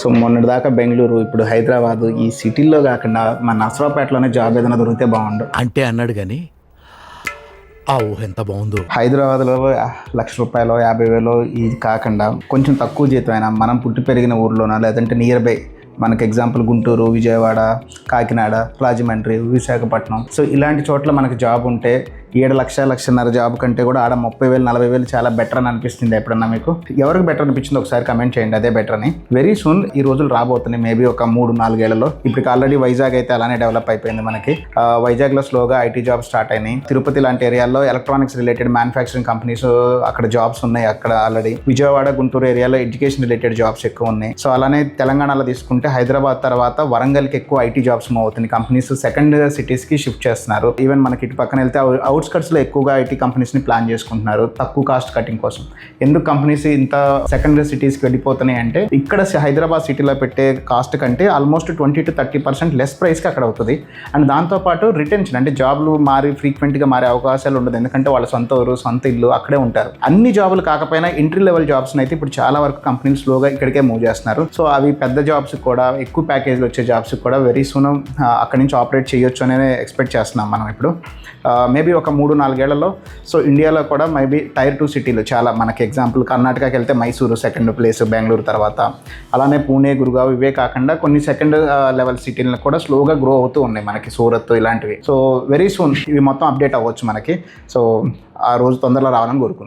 So మొన్నటిదాకా బెంగళూరు, ఇప్పుడు హైదరాబాదు, ఈ సిటీల్లో కాకుండా మన నర్సరావుపేటలోనే జాబ్ ఏదైనా దొరికితే బాగుండు అంటే అన్నాడు కానీ ఆ ఊహ ఎంత బాగుందో. హైదరాబాద్లో ₹1,00,000 50,000 ఇది కాకుండా కొంచెం తక్కువ జీతం అయినా మనం పుట్టి పెరిగిన ఊర్లోనా, లేదంటే నియర్ బై మనకు ఎగ్జాంపుల్ గుంటూరు, విజయవాడ, కాకినాడ, రాజమండ్రి, విశాఖపట్నం, సో ఇలాంటి చోట్ల మనకు జాబ్ ఉంటే 7,00,000-1,50,000 జాబ్ కంటే కూడా ఆడ 30,000-40,000 చాలా బెటర్ అని అనిపిస్తుంది. ఎప్పుడన్నా మీకు ఎవరికి బెటర్ అనిపించింది ఒకసారి కమెంట్ చేయండి. అదే బెటర్ అని. వెరీ సూన్ ఈ రోజులు రాబోతున్నాయి. మేబీ ఒక 3-4 ఏళ్లలో. ఇప్పుడు ఆల్రెడీ వైజాగ్ అయితే అలానే డెవలప్ అయిపోయింది మనకి. వైజాగ్లో స్లోగా ఐటీ జాబ్స్ స్టార్ట్ అయినాయి. తిరుపతి లాంటి ఏరియాలో ఎలక్ట్రానిక్స్ రిలేటెడ్ మ్యానుఫ్యాక్చరింగ్ కంపెనీస్ అక్కడ జాబ్స్ ఉన్నాయి. అక్కడ ఆల్రెడీ విజయవాడ, గుంటూరు ఏరియాలో ఎడ్యుకేషన్ రిలేటెడ్ జాబ్స్ ఎక్కువ ఉన్నాయి. సో అలానే తెలంగాణలో తీసుకుంటే హైదరాబాద్ తర్వాత వరంగల్కి ఎక్కువ ఐటీ జాబ్స్ మూవ్ అవుతుంది. కంపెనీస్ సెకండ్ సిటీస్కి షిఫ్ట్ చేస్తున్నారు. ఈవెన్ మనకి ఇటు పక్కన వెళ్తే అవుట్స్కట్స్లో ఎక్కువగా ఐటీ కంపెనీస్ని ప్లాన్ చేసుకుంటున్నారు తక్కువ కాస్ట్ కటింగ్ కోసం. ఎందుకు కంపెనీస్ ఇంత సెకండరీ సిటీస్కి వెళ్ళిపోతున్నాయి అంటే ఇక్కడ హైదరాబాద్ సిటీలో పెట్టే కాస్ట్ కంటే ఆల్మోస్ట్ 20-30% లెస్ ప్రైస్కి అక్కడ అవుతుంది. అండ్ దాంతోపాటు రిటెన్షన్ అంటే జాబ్లు ఫ్రీక్వెంట్గా మారే అవకాశాలు ఉండదు. ఎందుకంటే వాళ్ళ సొంత ఊరు, సొంత ఇల్లు అక్కడే ఉంటారు. అన్ని జాబులు కాకపోయినా ఎంట్రీ లెవెల్ జాబ్స్ని అయితే ఇప్పుడు చాలా వరకు కంపెనీలు స్లోగా ఇక్కడికే మూవ్ చేస్తున్నారు. సో అవి పెద్ద జాబ్స్ కూడా, ఎక్కువ ప్యాకేజ్లు వచ్చే జాబ్స్ కూడా వెరీ సూన్ అక్కడి నుంచి ఆపరేట్ చేయొచ్చు అనే ఎక్స్పెక్ట్ చేస్తున్నాం మనం ఇప్పుడు. మేబీ ఒక 3-4 ఏళ్లలో సో ఇండియాలో కూడా మేబీ Tier 2 సిటీలు చాలా, మనకి ఎగ్జాంపుల్ కర్ణాటకకి వెళ్తే మైసూరు సెకండ్ ప్లేస్, బెంగళూరు తర్వాత, అలానే పూణే, గురుగావ్ ఇవే కాకుండా కొన్ని సెకండ్ లెవెల్ సిటీలను కూడా స్లోగా గ్రో అవుతూ ఉన్నాయి మనకి, సూరత్ ఇలాంటివి. సో వెరీ సూన్ ఇవి మొత్తం అప్డేట్ అవ్వచ్చు మనకి. సో ఆ రోజు తొందరలో రావాలని కోరుకుందాం.